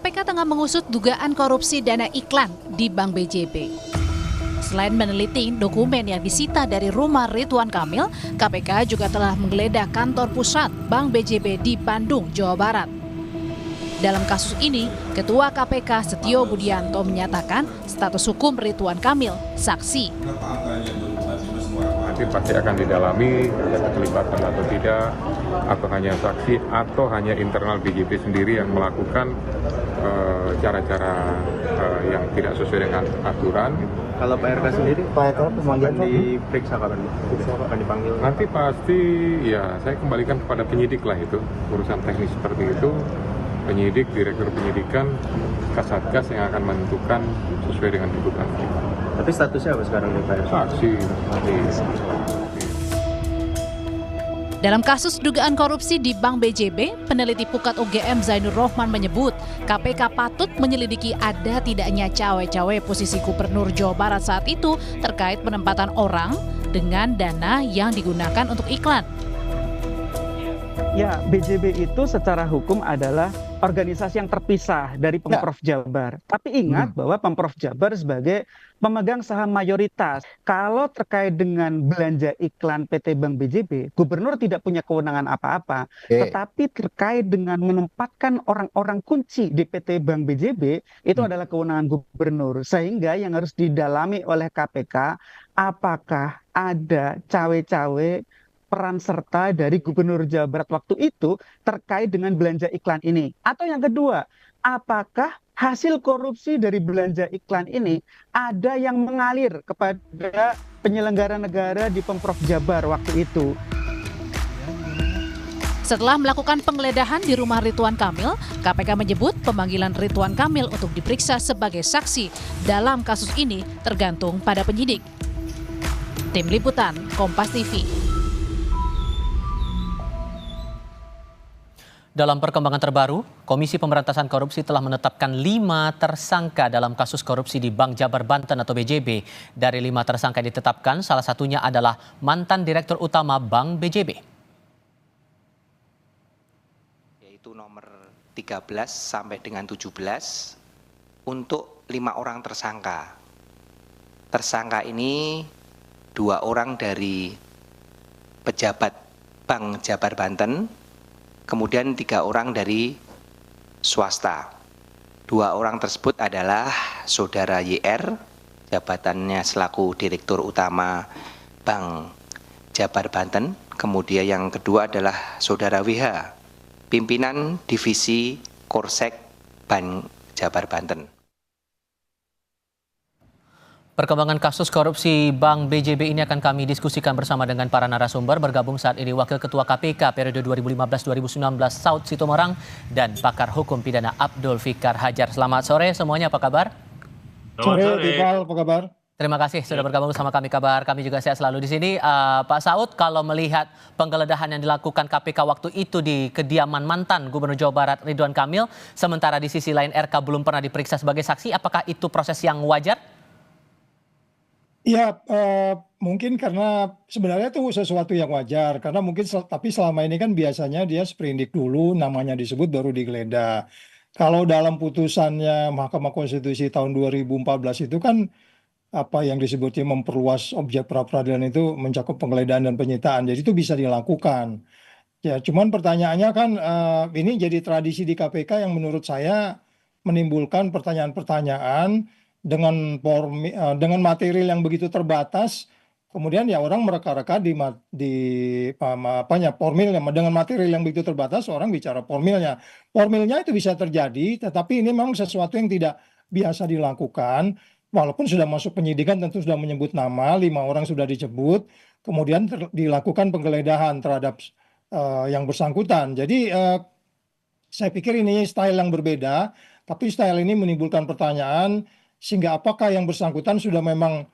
KPK tengah mengusut dugaan korupsi dana iklan di Bank BJB. Selain meneliti dokumen yang disita dari rumah Ridwan Kamil, KPK juga telah menggeledah kantor pusat Bank BJB di Bandung, Jawa Barat. Dalam kasus ini, Ketua KPK Setio Budianto menyatakan status hukum Ridwan Kamil saksi. Nanti pasti akan didalami ada keterlibatan atau tidak, atau hanya saksi atau hanya internal BJB sendiri yang melakukan cara-cara yang tidak sesuai dengan aturan. Kalau Pak RK sendiri, Pak RK akan diperiksa kapan? Akan dipanggil? Nanti pasti ya saya kembalikan kepada penyidik lah itu, urusan teknis seperti itu. Penyidik, direktur penyidikan, Kasatgas yang akan menentukan sesuai dengan tuntutan. Tapi statusnya apa sekarang nih Pak RK? Saksi. Dalam kasus dugaan korupsi di Bank BJB, peneliti Pukat UGM Zainur Rohman menyebut KPK patut menyelidiki ada tidaknya cawe-cawe posisi Gubernur Jawa Barat saat itu terkait penempatan orang dengan dana yang digunakan untuk iklan. Ya, BJB itu secara hukum adalah organisasi yang terpisah dari Pemprov Jabar. Tapi ingat bahwa Pemprov Jabar sebagai pemegang saham mayoritas. Kalau terkait dengan belanja iklan PT Bank BJB, gubernur tidak punya kewenangan apa-apa. Tetapi terkait dengan menempatkan orang-orang kunci di PT Bank BJB, itu adalah kewenangan gubernur. Sehingga yang harus didalami oleh KPK, apakah ada cawe-cawe peran serta dari Gubernur Jawa Barat waktu itu terkait dengan belanja iklan ini. Atau yang kedua, apakah hasil korupsi dari belanja iklan ini ada yang mengalir kepada penyelenggara negara di Pemprov Jabar waktu itu. Setelah melakukan penggeledahan di rumah Ridwan Kamil, KPK menyebut pemanggilan Ridwan Kamil untuk diperiksa sebagai saksi dalam kasus ini tergantung pada penyidik. Tim Liputan, Kompas TV. Dalam perkembangan terbaru, Komisi Pemberantasan Korupsi telah menetapkan 5 tersangka dalam kasus korupsi di Bank Jabar Banten atau BJB. Dari 5 tersangka yang ditetapkan, salah satunya adalah mantan Direktur Utama Bank BJB. Yaitu nomor 13 sampai dengan 17 untuk 5 orang tersangka. Tersangka ini 2 orang dari pejabat Bank Jabar Banten, kemudian 3 orang dari swasta. 2 orang tersebut adalah Saudara YR, jabatannya selaku Direktur Utama Bank Jabar Banten. Kemudian yang kedua adalah Saudara WH, pimpinan Divisi Korsek Bank Jabar Banten. Perkembangan kasus korupsi Bank BJB ini akan kami diskusikan bersama dengan para narasumber. Bergabung saat ini Wakil Ketua KPK periode 2015-2019 Saud Sitomorang dan pakar hukum pidana Abdul Fikar Hajar. Selamat sore semuanya, apa kabar? Sore, Iqbal, apa kabar? Terima kasih sudah bergabung bersama kami. Kabar kami juga sehat selalu di sini. Pak Saud, kalau melihat penggeledahan yang dilakukan KPK waktu itu di kediaman mantan Gubernur Jawa Barat Ridwan Kamil, sementara di sisi lain RK belum pernah diperiksa sebagai saksi, apakah itu proses yang wajar? Ya, mungkin karena sebenarnya itu sesuatu yang wajar. Karena mungkin, tapi selama ini kan biasanya dia sprindik dulu, namanya disebut baru digeledah. Kalau dalam putusannya Mahkamah Konstitusi tahun 2014 itu kan apa yang disebutnya memperluas objek pra-peradilan itu mencakup penggeledahan dan penyitaan. Jadi itu bisa dilakukan. Ya, cuman pertanyaannya kan ini jadi tradisi di KPK yang menurut saya menimbulkan pertanyaan-pertanyaan dengan material yang begitu terbatas, kemudian ya orang mereka-reka di formilnya, dengan material yang begitu terbatas orang bicara formilnya itu bisa terjadi, tetapi ini memang sesuatu yang tidak biasa dilakukan. Walaupun sudah masuk penyidikan tentu sudah menyebut nama, 5 orang sudah disebut, kemudian dilakukan penggeledahan terhadap yang bersangkutan. Jadi saya pikir ini style yang berbeda, tapi style ini menimbulkan pertanyaan sehingga apakah yang bersangkutan sudah memang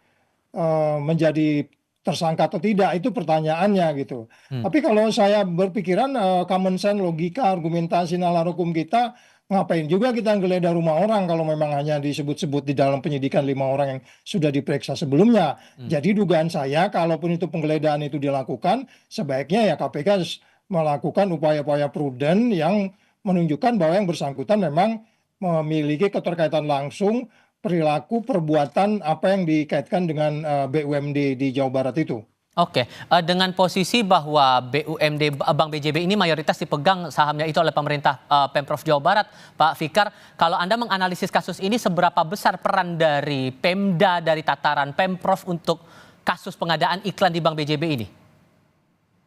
menjadi tersangka atau tidak, itu pertanyaannya gitu. Tapi kalau saya berpikiran common sense, logika, argumentasi nalar hukum kita, ngapain juga kita geledah rumah orang kalau memang hanya disebut-sebut di dalam penyidikan 5 orang yang sudah diperiksa sebelumnya. Jadi dugaan saya kalaupun itu penggeledahan itu dilakukan, sebaiknya ya KPK melakukan upaya-upaya prudent yang menunjukkan bahwa yang bersangkutan memang memiliki keterkaitan langsung perilaku perbuatan apa yang dikaitkan dengan BUMD di Jawa Barat itu. Oke, dengan posisi bahwa BUMD Bank BJB ini mayoritas dipegang sahamnya itu oleh pemerintah Pemprov Jawa Barat, Pak Fikar, kalau Anda menganalisis kasus ini seberapa besar peran dari Pemda dari tataran Pemprov untuk kasus pengadaan iklan di Bank BJB ini?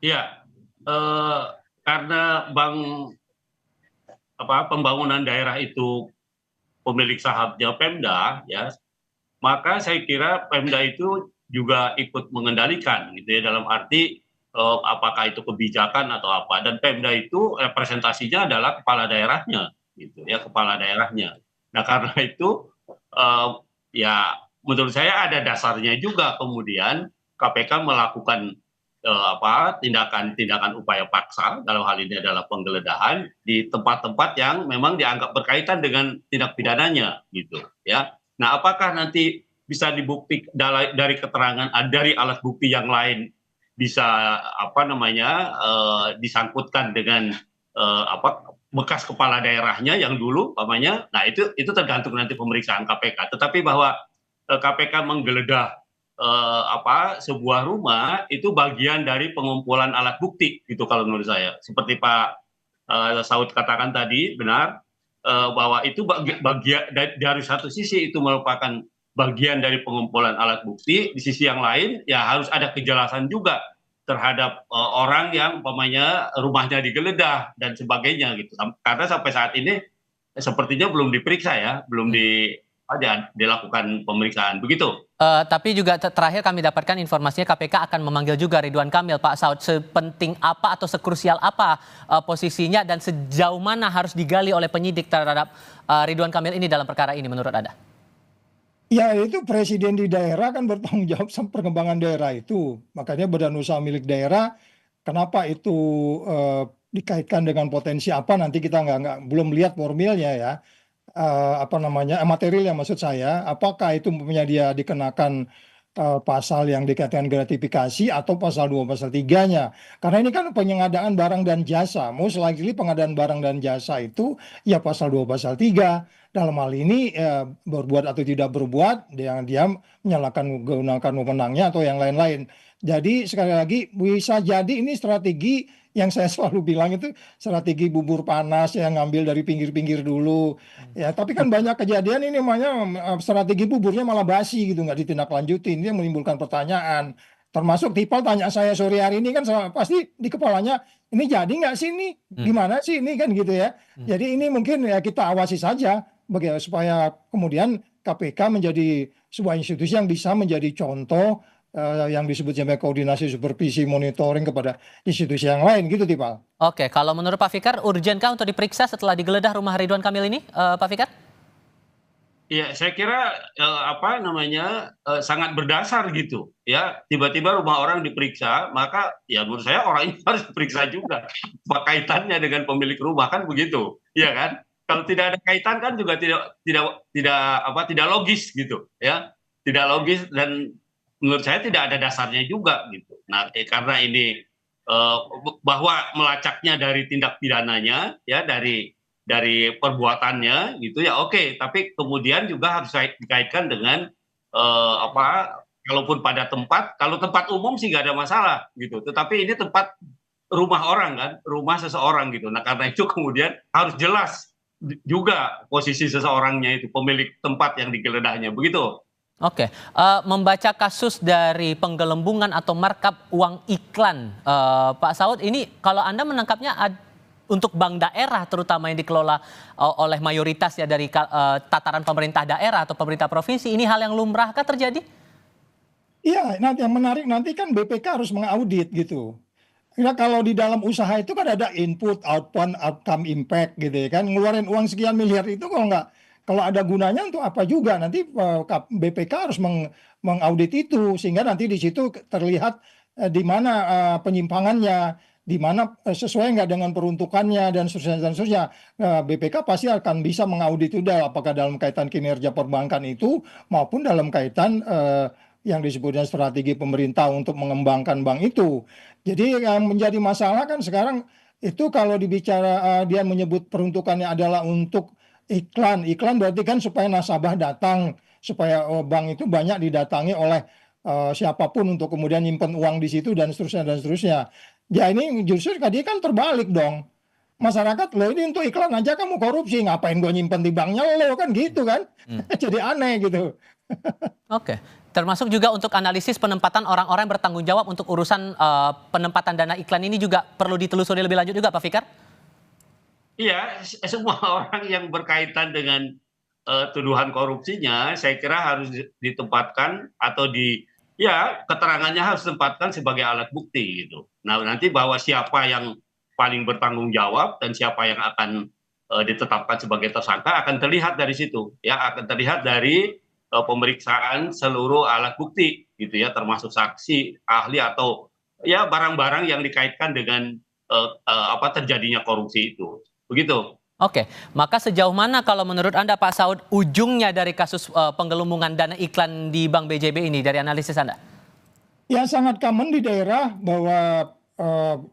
Iya, karena pembangunan daerah itu pemilik sahamnya Pemda, ya, maka saya kira Pemda itu juga ikut mengendalikan gitu ya, dalam arti apakah itu kebijakan atau apa, dan Pemda itu representasinya adalah kepala daerahnya gitu ya, kepala daerahnya. Nah karena itu ya menurut saya ada dasarnya juga kemudian KPK melakukan tindakan upaya paksa, dalam hal ini adalah penggeledahan di tempat-tempat yang memang dianggap berkaitan dengan tindak pidananya gitu ya. Nah apakah nanti bisa dibuktikan dari keterangan dari alat bukti yang lain bisa disangkutkan dengan bekas kepala daerahnya yang dulu umpamanya. Nah itu tergantung nanti pemeriksaan KPK. Tetapi bahwa KPK menggeledah sebuah rumah itu bagian dari pengumpulan alat bukti gitu kalau menurut saya. Seperti Pak Saud katakan tadi benar bahwa itu bagian dari satu sisi itu merupakan bagian dari pengumpulan alat bukti, di sisi yang lain ya harus ada kejelasan juga terhadap orang yang umpamanya rumahnya digeledah dan sebagainya gitu. Karena sampai saat ini sepertinya belum diperiksa ya, belum dilakukan pemeriksaan begitu. Tapi juga terakhir kami dapatkan informasinya KPK akan memanggil juga Ridwan Kamil, Pak Saud. Sepenting apa atau sekrusial apa posisinya dan sejauh mana harus digali oleh penyidik terhadap Ridwan Kamil ini dalam perkara ini menurut Anda? Ya itu presiden di daerah kan bertanggung jawab sama perkembangan daerah itu. Makanya badan usaha milik daerah, kenapa itu dikaitkan dengan potensi apa nanti kita belum lihat formilnya ya. Material yang maksud saya, apakah itu dia dikenakan pasal yang dikaitkan gratifikasi atau pasal 2 pasal 3-nya. Karena ini kan pengadaan barang dan jasa. Most likely pengadaan barang dan jasa itu ya pasal 2 pasal 3. Dalam hal ini berbuat atau tidak berbuat, dia gunakan wewenangnya atau yang lain-lain. Jadi sekali lagi bisa jadi ini strategi yang saya selalu bilang itu strategi bubur panas yang ngambil dari pinggir-pinggir dulu. Ya, tapi kan banyak kejadian ini namanya strategi buburnya malah basi gitu, nggak ditindaklanjuti. Ini yang menimbulkan pertanyaan. Termasuk Tipal tanya saya sore hari ini kan pasti di kepalanya, ini jadi nggak sih ini? Gimana sih ini kan gitu ya. Jadi ini mungkin ya kita awasi saja supaya kemudian KPK menjadi sebuah institusi yang bisa menjadi contoh yang disebut sebagai koordinasi supervisi monitoring kepada institusi yang lain gitu Tipal. Oke, kalau menurut Pak Fikar urgenkah untuk diperiksa setelah digeledah rumah Ridwan Kamil ini, Pak Fikar? Ya, saya kira sangat berdasar gitu ya. Tiba-tiba rumah orang diperiksa, maka ya menurut saya orang ini harus diperiksa juga. Apa kaitannya dengan pemilik rumah kan begitu, ya kan? Kalau tidak ada kaitan kan juga tidak logis gitu ya. Tidak logis dan menurut saya tidak ada dasarnya juga gitu. Nah, karena ini bahwa melacaknya dari tindak pidananya ya, dari perbuatannya gitu ya oke, tapi kemudian juga harus dikaitkan dengan kalaupun pada kalau tempat umum sih nggak ada masalah gitu, tetapi ini tempat rumah orang kan, rumah seseorang gitu. Nah karena itu kemudian harus jelas juga posisi seseorangnya itu, pemilik tempat yang digeledahnya begitu. Oke, membaca kasus dari penggelembungan atau markup uang iklan, Pak Saud, ini kalau Anda menangkapnya untuk bank daerah terutama yang dikelola oleh mayoritas ya dari tataran pemerintah daerah atau pemerintah provinsi, ini hal yang lumrahkah terjadi? Iya, nanti yang menarik nanti kan BPK harus mengaudit gitu. Karena kalau di dalam usaha itu kan ada input, output, outcome, impact gitu ya kan. Ngeluarin uang sekian miliar itu kalau ada gunanya untuk apa juga, nanti BPK harus mengaudit itu sehingga nanti di situ terlihat di mana penyimpangannya, di mana sesuai nggak dengan peruntukannya dan seterusnya. BPK pasti akan bisa mengaudit itu apakah dalam kaitan kinerja perbankan itu maupun dalam kaitan yang disebutnya strategi pemerintah untuk mengembangkan bank itu. Jadi yang menjadi masalah kan sekarang itu kalau dibicara dia menyebut peruntukannya adalah untuk Iklan berarti kan supaya nasabah datang, supaya bank itu banyak didatangi oleh siapapun untuk kemudian nyimpen uang di situ dan seterusnya dan seterusnya. Ya ini justru tadi kan terbalik dong. Masyarakat lo ini untuk iklan aja kamu korupsi, ngapain gue nyimpen di banknya lo kan gitu kan. Jadi aneh gitu. Oke, termasuk juga untuk analisis penempatan orang-orang yang bertanggung jawab untuk urusan penempatan dana iklan ini juga perlu ditelusuri lebih lanjut juga Pak Fikar? Iya, semua orang yang berkaitan dengan tuduhan korupsinya, saya kira harus ditempatkan atau keterangannya harus ditempatkan sebagai alat bukti gitu. Nah, nanti bahwa siapa yang paling bertanggung jawab dan siapa yang akan ditetapkan sebagai tersangka akan terlihat dari situ, ya, akan terlihat dari pemeriksaan seluruh alat bukti gitu ya, termasuk saksi, ahli atau ya barang-barang yang dikaitkan dengan terjadinya korupsi itu. Begitu. Oke, maka sejauh mana kalau menurut Anda Pak Saud ujungnya dari kasus penggelembungan dana iklan di Bank BJB ini dari analisis Anda? Ya sangat common di daerah bahwa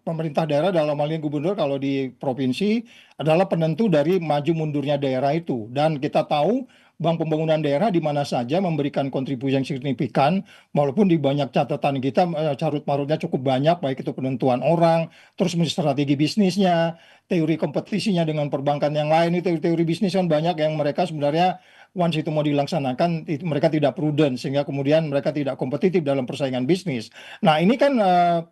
pemerintah daerah dalam hal ini gubernur kalau di provinsi adalah penentu dari maju mundurnya daerah itu. Dan kita tahu Bank Pembangunan Daerah di mana saja memberikan kontribusi yang signifikan, walaupun di banyak catatan kita carut marutnya cukup banyak, baik itu penentuan orang, terus strategi bisnisnya, teori kompetisinya dengan perbankan yang lain, itu teori bisnis kan banyak yang mereka sebenarnya once itu mau dilaksanakan mereka tidak prudent sehingga kemudian mereka tidak kompetitif dalam persaingan bisnis. Nah ini kan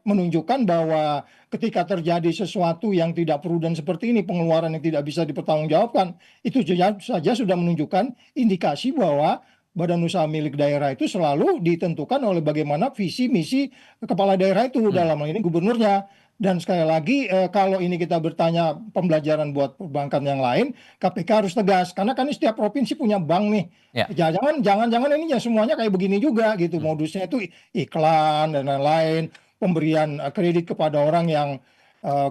menunjukkan bahwa ketika terjadi sesuatu yang tidak prudent seperti ini, pengeluaran yang tidak bisa dipertanggungjawabkan, itu saja sudah menunjukkan indikasi bahwa badan usaha milik daerah itu selalu ditentukan oleh bagaimana visi misi kepala daerah itu dalam hal ini gubernurnya. Dan sekali lagi kalau ini kita bertanya pembelajaran buat perbankan yang lain, KPK harus tegas karena kan setiap provinsi punya bank nih. Ya. Jangan ini ya semuanya kayak begini juga gitu. Modusnya itu iklan dan lain-lain, pemberian kredit kepada orang yang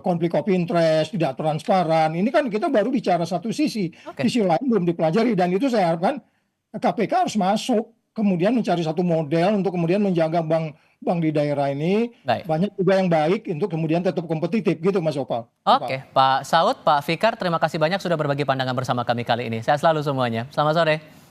konflik of interest, tidak transparan. Ini kan kita baru bicara satu sisi. Sisi lain belum dipelajari dan itu saya harapkan KPK harus masuk kemudian mencari satu model untuk kemudian menjaga bank di daerah ini. Banyak juga yang baik untuk kemudian tetap kompetitif gitu Mas Opal. Oke, Pak Saud, Pak Fikar, terima kasih banyak sudah berbagi pandangan bersama kami kali ini. Sehat selalu semuanya. Selamat sore.